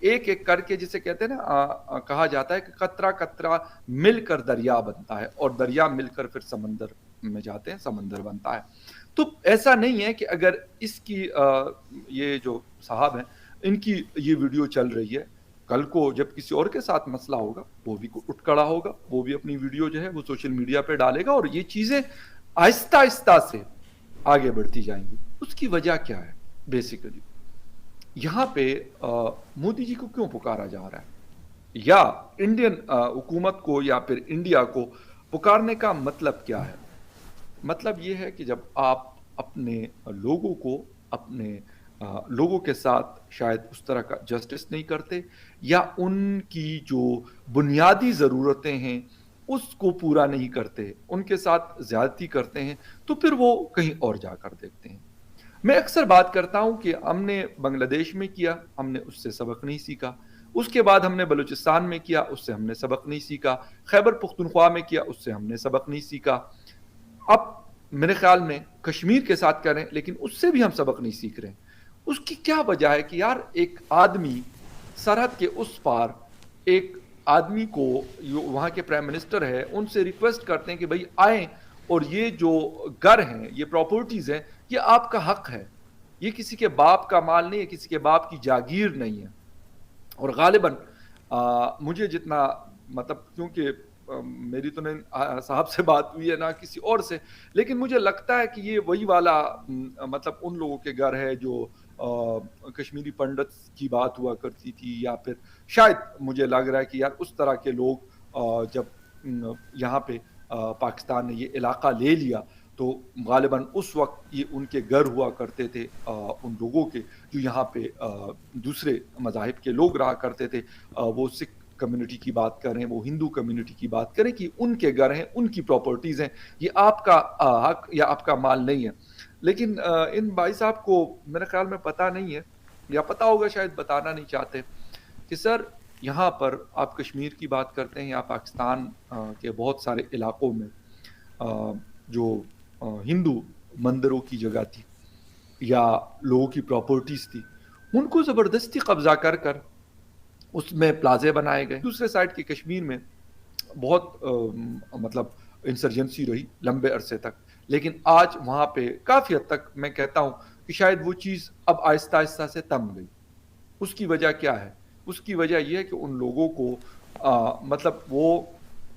ایک ایک کر کے جسے کہتے ہیں نا کہا جاتا ہے کہ قطرہ قطرہ مل کر دریا بنتا ہے اور دریا مل کر پھر سمندر میں جاتے ہیں، سمندر بنتا ہے. تو ایسا نہیں ہے کہ اگر اس کی یہ جو صاحب ہیں ان کی یہ ویڈیو چل رہی ہے، کل کو جب کسی اور کے ساتھ مسئلہ ہوگا وہ بھی اٹھ کھڑا ہوگا، وہ بھی اپنی ویڈیو جو ہے وہ سوشل میڈیا پہ ڈالے گا اور یہ چیزیں آہستہ آہستہ سے آگے بڑھتی جائیں گی. اس کی وجہ کیا ہے؟ بیسیکلی یہاں پہ مودی جی کو کیوں پکارا جا رہا ہے، یا انڈین حکومت کو یا پھر انڈیا کو پکارنے کا مطلب کیا ہے؟ مطلب یہ ہے کہ جب آپ اپنے لوگوں کو، اپنے لوگوں کے ساتھ شاید اس طرح کا جسٹس نہیں کرتے یا ان کی جو بنیادی ضرورتیں ہیں اس کو پورا نہیں کرتے، ان کے ساتھ زیادتی کرتے ہیں، تو پھر وہ کہیں اور جا کر دیکھتے ہیں. میں اکثر بات کرتا ہوں کہ ہم نے بنگلہ دیش میں کیا، ہم نے اس سے سبق نہیں سیکھا، اس کے بعد ہم نے بلوچستان میں کیا، اس سے ہم نے سبق نہیں سیکھا، خیبر پختونخوا میں کیا، اس سے ہم نے سبق نہیں سیکھا. اب میرے خیال میں کشمیر کے ساتھ کریں لیکن اس سے بھی ہم سبق نہیں سیکھ رہے. اس کی کیا وجہ ہے کہ یار ایک آدمی سرحد کے اس پار ایک آدمی کو وہاں کے پرائم منسٹر ہے ان سے ریکویسٹ کرتے ہیں کہ بھائی آئیں اور یہ جو گھر ہیں، یہ پراپرٹیز ہیں، یہ آپ کا حق ہے، یہ کسی کے باپ کا مال نہیں ہے، کسی کے باپ کی جاگیر نہیں ہے. اور غالباً مجھے جتنا مطلب کیونکہ میری تو نہیں صاحب سے بات ہوئی ہے نہ کسی اور سے، لیکن مجھے لگتا ہے کہ یہ وہی والا مطلب ان لوگوں کے گھر ہے جو کشمیری پنڈت کی بات ہوا کرتی تھی، یا پھر شاید مجھے لگ رہا ہے کہ یار اس طرح کے لوگ جب یہاں پہ پاکستان نے یہ علاقہ لے لیا تو غالباً اس وقت یہ ان کے گھر ہوا کرتے تھے ان لوگوں کے جو یہاں پہ دوسرے مذاہب کے لوگ رہا کرتے تھے. وہ سکھ کمیونٹی کی بات کریں، وہ ہندو کمیونٹی کی بات کریں کہ ان کے گھر ہیں، ان کی پراپرٹیز ہیں، یہ آپ کا حق یا آپ کا مال نہیں ہے. لیکن ان بھائی صاحب کو میرے خیال میں پتہ نہیں ہے، یا پتہ ہوگا شاید بتانا نہیں چاہتے کہ سر یہاں پر آپ کشمیر کی بات کرتے ہیں یا پاکستان کے بہت سارے علاقوں میں جو ہندو مندروں کی جگہ تھی یا لوگوں کی پراپرٹیز تھی، ان کو زبردستی قبضہ کر کر اس میں پلازے بنائے گئے. دوسرے سائڈ کی کشمیر میں بہت مطلب انسرجنسی رہی لمبے عرصے تک، لیکن آج وہاں پہ کافی حد تک میں کہتا ہوں کہ شاید وہ چیز اب آہستہ آہستہ سے تم گئی. اس کی وجہ کیا ہے؟ اس کی وجہ یہ ہے کہ ان لوگوں کو مطلب وہ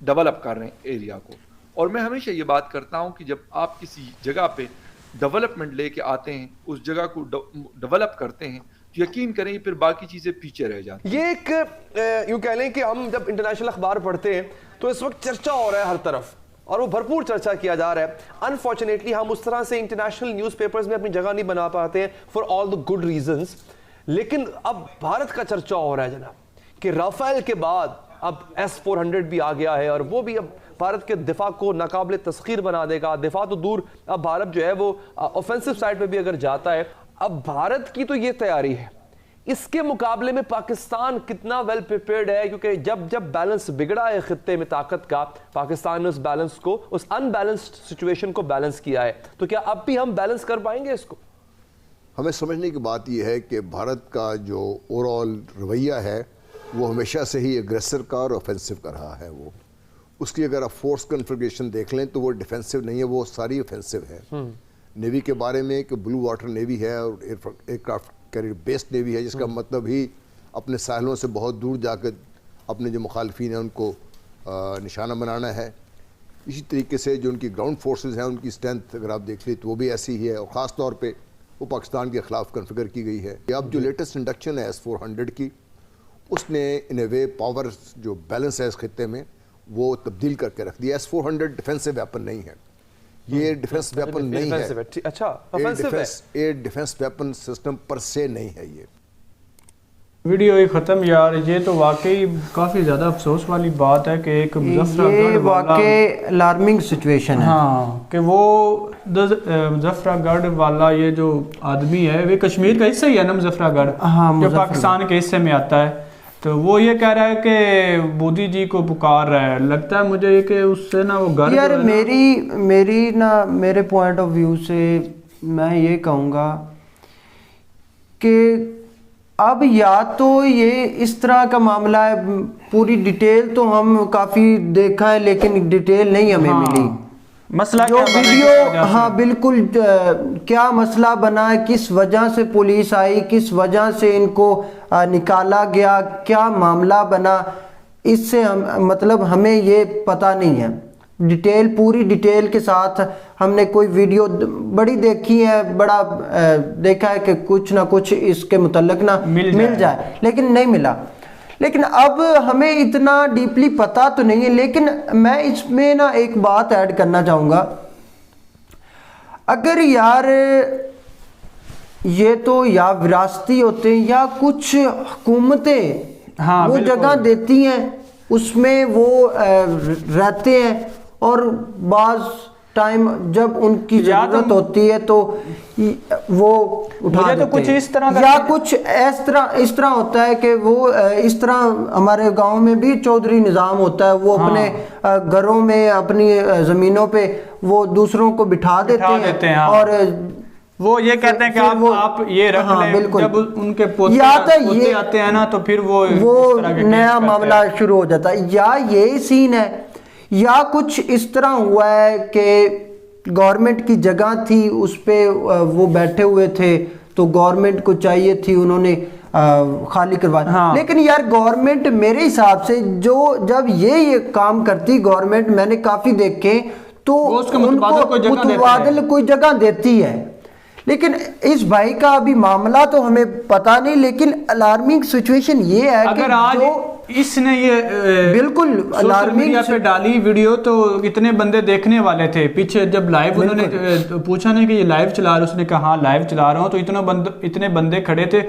ڈیولپ کر رہے ہیں ایریا کو. اور میں ہمیشہ یہ بات کرتا ہوں کہ جب آپ کسی جگہ پہ ڈیولپمنٹ لے کے آتے ہیں، اس جگہ کو ڈیولپ کرتے ہیں، یقین کریں پھر باقی چیزیں پیچھے رہ جاتی ہیں. یہ ایک یوں کہہ لیں کہ ہم جب انٹرنیشنل اخبار پڑھتے ہیں تو اس وقت چرچا ہو رہا ہے ہر طرف اور وہ بھرپور چرچا کیا جا رہا ہے. انفارچونیٹلی ہم اس طرح سے انٹرنیشنل نیوز پیپرز میں اپنی جگہ نہیں بنا پاتے ہیں for all the good reasons. لیکن اب بھارت کا چرچا ہو رہا ہے جناب کہ رافیل کے بعد اب S-400 بھی آ گیا ہے اور وہ بھی اب بھارت کے دفاع کو ناقابل تسخیر بنا دے گا. دفاع تو دور، اب بھارت جو ہے وہ اوفینسو سائڈ پہ بھی اگر جاتا ہے. اب بھارت کی تو یہ تیاری ہے، اس کے مقابلے میں پاکستان کتنا ویل پریپیئرڈ ہے؟ کیونکہ جب بیلنس بگڑا ہے خطے میں طاقت کا، پاکستان نے اس بیلنس کو، اس ان بیلنسڈ سچویشن کو بیلنس کیا ہے. تو کیا اب بھی ہم بیلنس کر پائیں گے اس کو؟ ہمیں سمجھنے کی بات یہ ہے کہ بھارت کا جو اوور آل رویہ ہے وہ ہمیشہ سے ہی اگریسر کا اور اوفینسو کا رہا ہے. وہ اس کی اگر آپ فورس کنفیگریشن دیکھ لیں تو وہ ڈیفینسو نہیں ہے، وہ ساری اوفینسو ہے. نیوی کے بارے میں کہ بلو واٹر نیوی ہے اور aircraft carrier based navy ہے، جس کا مطلب ہی اپنے ساحلوں سے بہت دور جا کے اپنے جو مخالفین ہیں ان کو نشانہ بنانا ہے. اسی طریقے سے جو ان کی گراؤنڈ فورسز ہیں ان کی اسٹرینتھ اگر آپ دیکھ لیں تو وہ بھی ایسی ہی ہے، اور خاص طور پہ وہ پاکستان کے خلاف کنفیگر کی گئی ہے. اب جو لیٹسٹ انڈکشن ہے S-400 کی، اس نے ان اے وے پاور جو بیلنس ہے اس خطے میں وہ تبدیل کر کے رکھ دیا. S-400 ڈیفینسو ویپن نہیں ہے، یہ ڈیفینس ویپن نہیں ہے، اچھا ایئر ڈیفینس ویپن سسٹم پر سے نہیں ہے. یہ ویڈیو ہی ختم یار. یہ تو واقعی کافی زیادہ افسوس والی بات ہے کہ ایک یہ واقعی الارمنگ سچویشن ہے. ہاں کہ وہ مظفرہ گڑھ والا یہ جو آدمی ہے وہ کشمیر کا حصہ ہی ہے نا، مظفرہ گڑھ جو پاکستان کے حصے میں آتا ہے. تو وہ یہ کہہ رہا ہے کہ مودی جی کو پکار رہا ہے. لگتا ہے مجھے کہ اس سے نا وہ گھر یار میری نا میرے پوائنٹ آف ویو سے میں یہ کہوں گا کہ اب یا تو یہ اس طرح کا معاملہ ہے، پوری ڈیٹیل تو ہم کافی دیکھا ہے لیکن ڈیٹیل نہیں ہمیں ملی، مسئلہ جو کیا بنا ویڈیو اس وجہ سے؟ ہاں بالکل کیا مسئلہ بنا ہے، کس وجہ سے پولیس آئی، کس وجہ سے ان کو نکالا گیا، کیا معاملہ بنا، اس سے مطلب ہمیں یہ پتہ نہیں ہے ڈیٹیل، پوری ڈیٹیل کے ساتھ۔ ہم نے کوئی ویڈیو بڑی دیکھی ہے، بڑا دیکھا ہے کہ کچھ نہ کچھ اس کے متعلق نہ مل جائے، لیکن نہیں ملا۔ لیکن اب ہمیں اتنا ڈیپلی پتہ تو نہیں ہے، لیکن میں اس میں نا ایک بات ایڈ کرنا چاہوں گا، اگر یار یہ تو یا وراثتی ہوتے ہیں یا کچھ حکومتیں وہ جگہ دیتی ہیں، اس میں وہ رہتے ہیں، اور بعض ٹائم جب ان کی ضرورت ہوتی ہے تو وہ اٹھا دیتے ہیں، کچھ اس طرح یا کچھ اس طرح ہوتا ہے کہ وہ اس طرح ہمارے گاؤں میں بھی چودھری نظام ہوتا ہے، وہ اپنے گھروں میں اپنی زمینوں پہ وہ دوسروں کو بٹھا دیتے ہیں اور وہ یہ کہتے ہیں کہ آپ یہ رکھ لیں، جب ان کے پوتے آتے ہیں نا تو پھر وہ نیا معاملہ شروع ہو جاتا ہے۔ یا یہ سین ہے یا کچھ اس طرح ہوا ہے کہ گورنمنٹ کی جگہ تھی، اس پہ وہ بیٹھے ہوئے تھے تو گورنمنٹ کو چاہیے تھی، انہوں نے خالی کروایا۔ لیکن یار گورنمنٹ میرے حساب سے جب یہ کام کرتی گورنمنٹ، میں نے کافی دیکھے تو ان کو متبادل کوئی جگہ دیتی ہے، لیکن اس بھائی کا ابھی معاملہ تو ہمیں پتہ نہیں، لیکن الارمنگ سچویشن یہ ہے کہ اگر آج اس نے یہ بالکل الارمنگ پہ ڈالی ویڈیو تو اتنے بندے دیکھنے والے تھے، پیچھے جب لائیو انہوں نے پوچھا نا کہ یہ لائیو چلا رہا، اس نے کہا ہاں لائیو چلا رہا ہوں، تو اتنے بندے کھڑے تھے،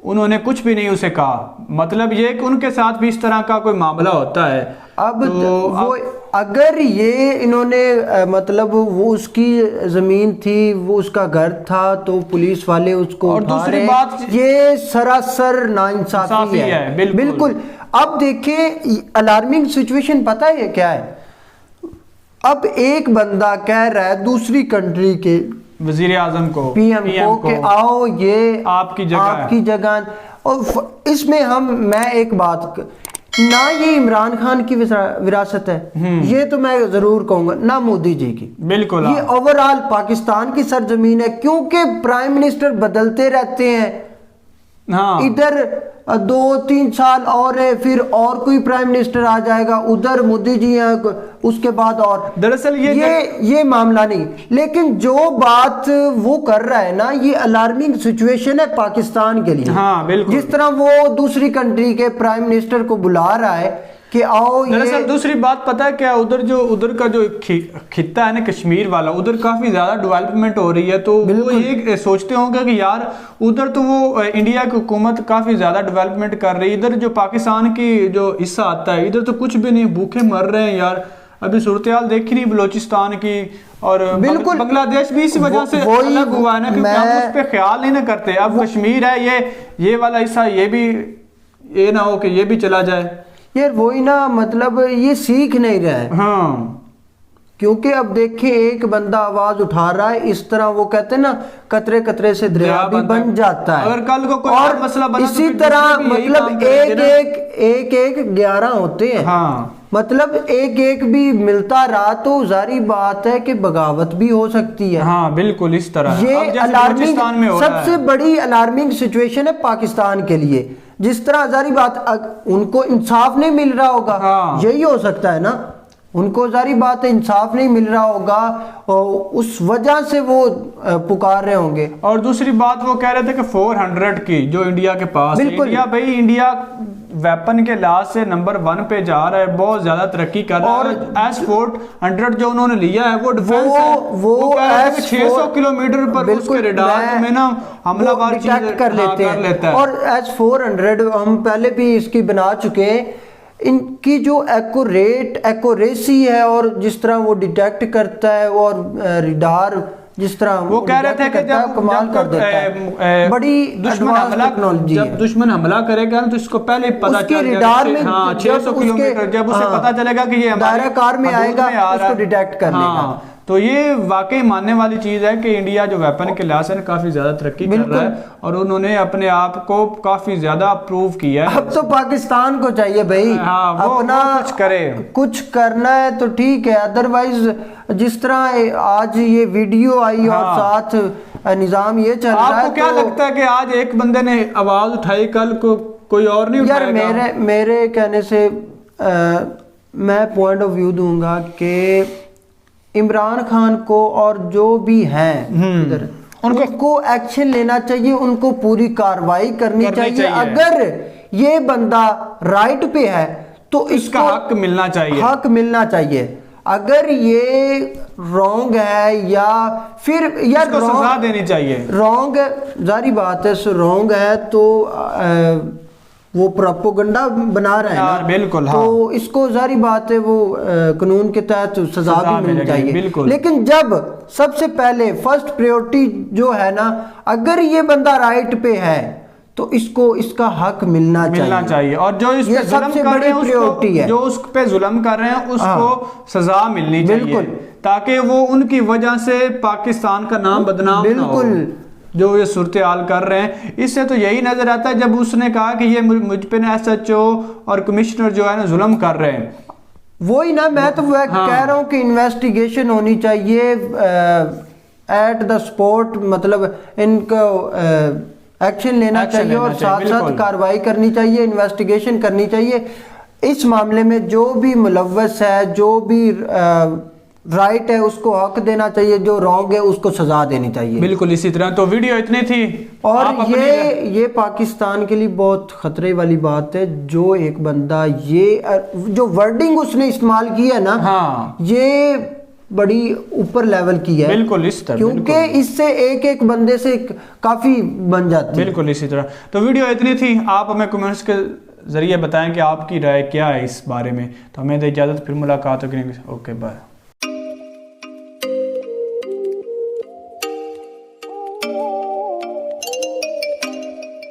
انہوں نے کچھ بھی نہیں اسے کہا۔ مطلب یہ کہ ان کے ساتھ بھی اس طرح کا کوئی معاملہ ہوتا ہے۔ اب وہ اگر یہ انہوں نے مطلب وہ اس کی زمین تھی، وہ اس کا گھر تھا، تو پولیس والے اس کو اٹھا رہے ہیں، یہ سراسر ناانصافی ہے بالکل۔ اب دیکھیں الارمنگ سچویشن پتہ ہے کیا ہے، اب ایک بندہ کہہ رہا ہے دوسری کنٹری کے وزیر اعظم کو، پی ایم کو کہ آؤ یہ آپ کی جگہ، اور اس میں میں ایک بات نہ یہ عمران خان کی وراثت ہے، یہ تو میں ضرور کہوں گا، نہ مودی جی کی، بالکل یہ اوورآل پاکستان کی سرزمین ہے، کیونکہ پرائم منسٹر بدلتے رہتے ہیں، ادھر 2-3 سال اور ہے، پھر اور کوئی پرائم منسٹر آ جائے گا، ادھر مودی جی ہیں، اس کے بعد اور دراصل یہ معاملہ نہیں۔ لیکن جو بات وہ کر رہا ہے نا، یہ الارمنگ سچویشن ہے پاکستان کے لیے، جس طرح وہ دوسری کنٹری کے پرائم منسٹر کو بلا رہا ہے کہ آؤ۔ دراصل دوسری بات پتہ ہے کیا، ادھر کا جو خطہ ہے نا کشمیر والا، ادھر کافی زیادہ ڈیولپمنٹ ہو رہی ہے، تو وہ یہ سوچتے ہوں گے کہ یار ادھر تو وہ انڈیا کی حکومت کافی زیادہ ڈیولپمنٹ کر رہی ہے، ادھر جو پاکستان کی جو حصہ آتا ہے ادھر تو کچھ بھی نہیں، بھوکے مر رہے ہیں یار۔ ابھی صورتحال دیکھی نہیں بلوچستان کی، اور بنگلہ دیش بھی اسی وجہ سے الگ ہوا ہے نا، کیونکہ ہم اس پہ خیال نہیں نہ کرتے۔ اب کشمیر ہے، یہ والا حصہ، یہ بھی یہ نہ ہو کہ یہ بھی چلا جائے یار، وہی نا، مطلب یہ سیکھ نہیں رہا ہے۔ کیونکہ اب دیکھیں ایک بندہ آواز اٹھا رہا ہے، اس طرح وہ کہتے ہیں نا قطرے قطرے سے دریا بھی بن جاتا ہے، اگر کل کو کوئی اور مسئلہ بنا اسی طرح مطلب ایک 11 ہوتے ہیں، مطلب ایک بھی ملتا رہا تو ظاہری بات ہے کہ بغاوت بھی ہو سکتی ہے۔ ہاں بالکل اس طرح یہ الارمنگ سب سے بڑی الارمنگ سچویشن ہے پاکستان کے لیے، جس طرح ظاہری بات ان کو انصاف نہیں مل رہا ہوگا، یہی ہو سکتا ہے نا، ان کو ظاہری بات ہے انصاف نہیں مل رہا ہوگا، اس وجہ سے وہ پکار رہے ہوں گے۔ اور دوسری بات وہ کہہ رہے تھے کہ 400 کی جو انڈیا کے پاس ہے، انڈیا ویپن کے لحاظ سے نمبر 1 پہ جا رہا ہے، بہت زیادہ ترقی کر رہا ہے۔ اور S-400 جو انہوں نے لیا ہے وہ ڈیفنس ہے، وہ 600 کلومیٹر پر اس کے ریڈار میں نا حملہ وار چیز کر لیتے ہیں، اور S-400 ہم پہلے بھی اس کی بنا چکے ہیں، ان کی جو ایکوریسی ہے اور جس طرح وہ ڈیٹیکٹ کرتا ہے، اور ریڈار جس طرح وہ کہہ رہے تھے کہ کمال کر دیتا ہے، بڑی ایڈوانس ٹیکنالوجی ہے۔ جب دشمن حملہ کرے گا تو اس کو پہلے پتہ چل جائے گا، 600 کلومیٹر جب اسے پتہ چلے گا کہ یہ دائرہ کار میں آئے گا، اس کو ڈیٹیکٹ کر لے گا۔ تو یہ واقعی ماننے والی چیز ہے کہ انڈیا جو ویپن کے لحاظ سے کافی زیادہ ترقی کر رہا ہے اور انہوں نے اپنے آپ کو کافی زیادہ اپروو کیا ہے. اب تو پاکستان کو چاہیے بھائی اپنا کچھ کرے, کچھ کرنا ہے تو ٹھیک ہے, ادروائز جس طرح آج یہ ویڈیو آئی اور ساتھ نظام یہ چل رہا ہے. آپ کو کیا لگتا ہے کہ آج ایک بندے نے آواز اٹھائی, کل کو کوئی اور نہیں اٹھائے گا؟ یار میرے کہنے سے میں پوائنٹ آف ویو دوں گا کہ عمران خان کو اور جو بھی ہیں ادھر ان کو ایکشن لینا چاہیے, ان کو پوری کارروائی کرنی چاہیے. اگر یہ بندہ رائٹ پہ ہے تو اس کا حق ملنا چاہیے, حق ملنا چاہیے. اگر یہ رونگ ہے یا پھر یار کو سزا دینی چاہیے. رونگ ظاہری بات ہے, رونگ ہے تو وہ پروپیگنڈا بنا رہے ہیں بالکل, تو اس کو ظاہری بات ہے وہ قانون کے تحت سزا بھی ملنی چاہیے. لیکن جب سب سے پہلے فرسٹ پریورٹی جو ہے نا, اگر یہ بندہ رائٹ پہ ہے تو اس کو اس کا حق ملنا چاہیے. اور جو اس پہ ظلم کر رہے ہیں, جو اس پہ ظلم کر رہے ہیں اس کو سزا ملنی چاہیے, تاکہ وہ ان کی وجہ سے پاکستان کا نام بدنام نہ ہو. جو یہ صورتحال کر رہے ہیں اس سے تو یہی نظر آتا ہے, جب اس نے کہا کہ یہ مجھ پہ ایس ایچ او اور کمشنر جو ہے نا ظلم کر رہے ہیں. وہی نا, میں تو کہہ رہا ہوں کہ انویسٹیگیشن ہونی چاہیے ایٹ دا سپورٹ, مطلب ان کو ایکشن لینا چاہیے اور ساتھ ساتھ کارروائی کرنی چاہیے, انویسٹیگیشن کرنی چاہیے. اس معاملے میں جو بھی ملوث ہے, جو بھی رائٹ ہے اس کو حق دینا چاہیے, جو رانگ ہے اس کو سزا دینی چاہیے. بالکل اسی طرح. تو ویڈیو اتنی تھی, اور یہ پاکستان کے لیے بہت خطرے والی بات ہے. جو ایک بندہ یہ جو ورڈنگ اس نے استعمال کی ہے نا, یہ بڑی اوپر لیول کی ہے. بالکل اس طرح, کیونکہ اس سے ایک بندے سے کافی بن جاتی ہے. بالکل اسی طرح. تو ویڈیو اتنی تھی, آپ ہمیں کمنٹس کے ذریعے بتائیں کہ آپ کی رائے کیا ہے اس بارے میں. تو ہمیں دے اجازت, پھر ملاقات ہوگی. Okay bye.